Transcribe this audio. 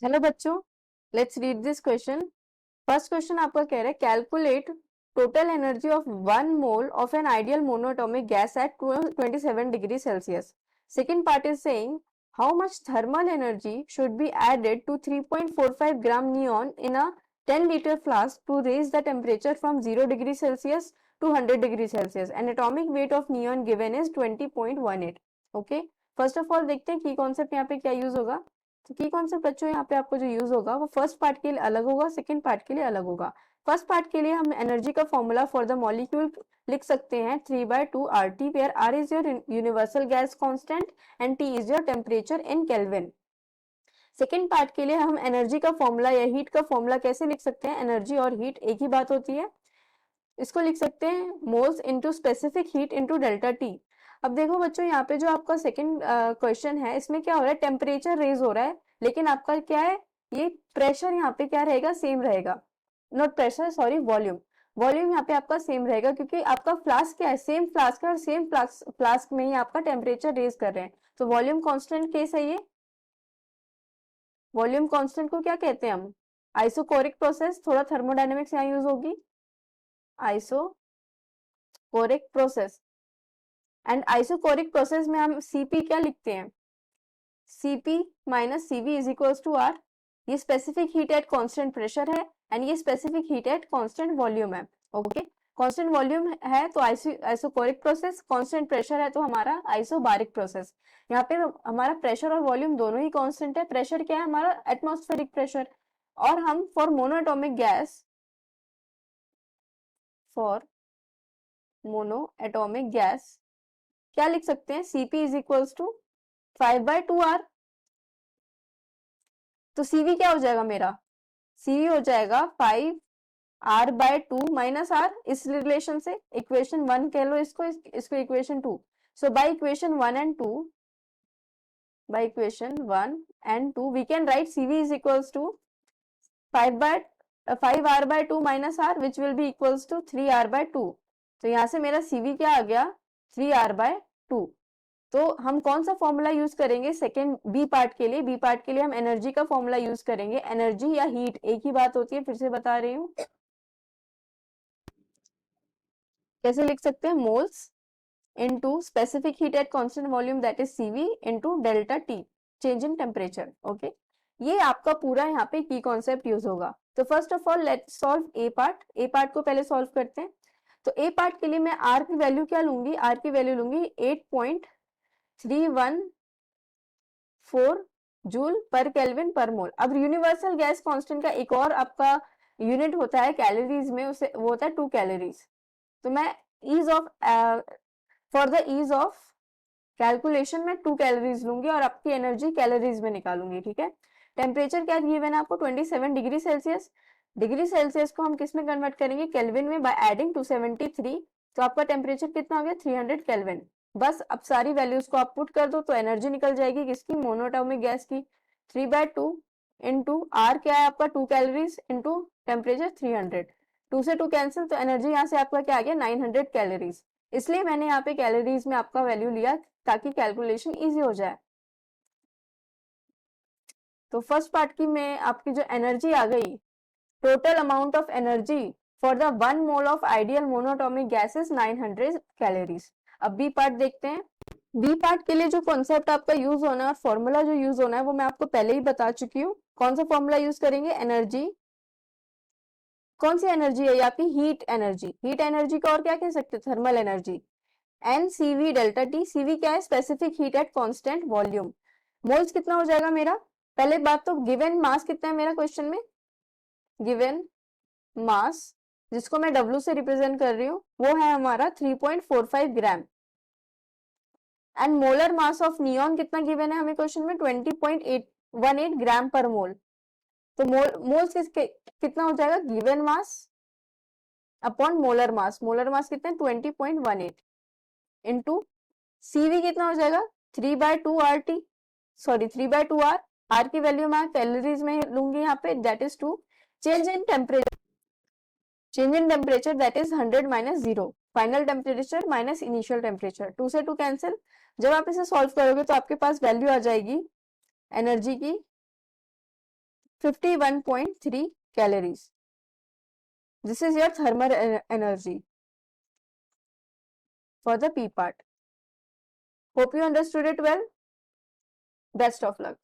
Hello बच्चों, let's read this question. First question आपका कह रहा है calculate total energy of 1 mole of an ideal monatomic gas at 27 degree Celsius. Second part is saying how much thermal energy should be added to 3.45 gram neon in a 10 litre flask to raise the temperature from 0 degree Celsius to 100 degree Celsius and atomic weight of neon given is 20.18। Okay, first of all देखते हैं की concept यहाँ पे क्या use होगा। तो की concept बच्चों यहाँ पे आपको जो यूज होगा वो फर्स्ट पार्ट के लिए अलग होगा, सेकंड पार्ट के लिए अलग होगा। फर्स्ट पार्ट के लिए हम एनर्जी का फॉर्मूला फॉर द मॉलिक्यूल लिख सकते हैं 3/2 RT, where R is your universal gas constant and T is your temperature in kelvin. Second part के लिए हम एनर्जी का फॉर्मूला या हीट का फॉर्मूला कैसे लिख सकते हैं, एनर्जी और हीट एक ही बात होती है, इसको लिख सकते हैं moles into specific heat into delta T. अब देखो बच्चों, यहाँ पे जो आपका सेकंड क्वेश्चन है इसमें क्या हो रहा है, टेम्परेचर रेज हो रहा है, लेकिन आपका क्या है, ये प्रेशर यहाँ पे क्या रहेगा, सेम रहेगा। Not pressure, sorry, volume. Volume यहाँ पे आपका सेम रहेगा क्योंकि आपका फ्लास्क क्या है, सेम फ्लास्क है और सेम फ्लास्क में ही आपका टेम्परेचर रेज कर रहे हैं, तो वॉल्यूम कांस्टेंट केस है ये। वॉल्यूम कांस्टेंट को क्या कहते हैं हम, आइसोकोरिक प्रोसेस। थोड़ा थर्मोडायनेमिक्स यहाँ यूज होगी, isochoric process. And isochoric process में हम Cp क्या लिखते हैं, Cp minus Cv is equals to R। ये specific heat at constant pressure है एंड ये specific heat at constant volume है। ओके, कांस्टेंट वॉल्यूम है तो आइसोकोरिक प्रोसेस, कांस्टेंट प्रेशर है तो हमारा आइसोबारिक प्रोसेस। यहाँ पे हमारा प्रेशर और वॉल्यूम दोनों ही कांस्टेंट है। प्रेशर क्या है हमारा, एटमॉस्फेरिक प्रेशर। और हम for monoatomic gas, for monoatomic gas क्या लिख सकते हैं, Cp is equals to 5/2R। तो Cv क्या हो जाएगा मेरा, Cv हो जाएगा 5R/2 माइनस R। इस रिलेशन से इक्वेशन 1 कह लो इसको, इसको equation 2। So by equation 1 and 2, by equation 1 and 2 we can write Cv is equals to 5R/2 minus R, which will be equals to 3R/2। तो यहाँ से मेरा Cv क्या आ गया, 3R/2। तो हम कौन सा फॉर्मूला यूज करेंगे सेकेंड बी पार्ट के लिए, बी पार्ट के लिए हम एनर्जी का फॉर्मूला यूज करेंगे। एनर्जी या हीट एक ही बात होती है, फिर से बता रही हूँ। कैसे लिख सकते हैं, moles into specific heat at constant volume that is Cv into delta T, change in temperature. Okay, ये आपका पूरा यहाँ पे की कॉन्सेप्ट यूज होगा। तो first of all let's solve A part. A part को पहले सॉल्व करते हैं। तो ए पार्ट के लिए मैं आर की वैल्यू क्या लूंगी, आर की वैल्यू लूंगी 8.314 जूल पर केल्विन पर मोल। अब यूनिवर्सल गैस कांस्टेंट का एक और आपका यूनिट होता है कैलोरीज में, उसे वो होता है 2 कैलोरीज। तो मैं ease of for the ease of calculation में 2 कैलोरीज लूंगी और आपकी एनर्जी कैलोरीज में निकालूंगी। ठीक है, टेम्परेचर क्या गिवन है आपको, 27 डिग्री सेल्सियस। डिग्री सेल्सियस को हम किस में कन्वर्ट करेंगे, केल्विन में, बाय एडिंग 273। तो आपका टेम्परेचर कितना हो गया, 300 केल्विन। बस अब सारी वैल्यूज को आप पुट कर दो तो एनर्जी निकल जाएगी किसकी, मोनोएटॉमिक गैस की। 3/2 इंटू आर क्या है आपका, 2 कैलोरीज इंटू टेम्परेचर 300। 2 से 2 कैंसिल, तो एनर्जी यहाँ से आपका क्या आ गया, 900 कैलोरीज। इसलिए मैंने यहाँ पे कैलोरीज में आपका वैल्यू लिया ताकि कैलकुलेशन इजी हो जाए। तो फर्स्ट पार्ट की में आपकी जो एनर्जी आ गई, total amount of energy for the 1 mole of ideal monoatomic gas is 900 calories. अब बी पार्ट देखते हैं। बी पार्ट के लिए जो कॉन्सेप्ट आपका यूज होना है और फॉर्मूला जो यूज होना है वो मैं आपको पहले ही बता चुकी हूँ। कौन सा फॉर्मूला यूज करेंगे, एनर्जी, कौन सी एनर्जी है ये आपकी, हीट एनर्जी। हीट एनर्जी को और क्या कह सकते हैं, thermal energy. N Cv delta T, Cv क्या है, specific heat at constant volume. Moles कितना हो जाएगा मेरा, पहले बात तो गिवन मास कितना है मेरा क्वेश्चन में, गिवन मास जिसको मैं W से रिप्रेजेंट कर रही हूँ वो है हमारा 3.45 gram. And molar mass of neon कितना गिवन है हमें क्वेश्चन में, 20.18 ग्राम पर मोल। तो मोल्स कितना हो जाएगा, given mass upon molar mass. Molar mass कितना है, 20.18 इंटू Cv कितना हो जाएगा, 3/2 RT, सॉरी 3/2 R। R की वैल्यू मैं कैलोरीज में लूंगी यहाँ पे, that is 2। Change in temperature, change in temperature that is 100 minus 0, final temperature minus initial temperature. 2 से 2 कैंसिल। जब आप इसे सॉल्व करोगे तो आपके पास वैल्यू आ जाएगी एनर्जी की 51.3 calories. This is your thermal energy for the P part. Hope you understood it well. Best of luck.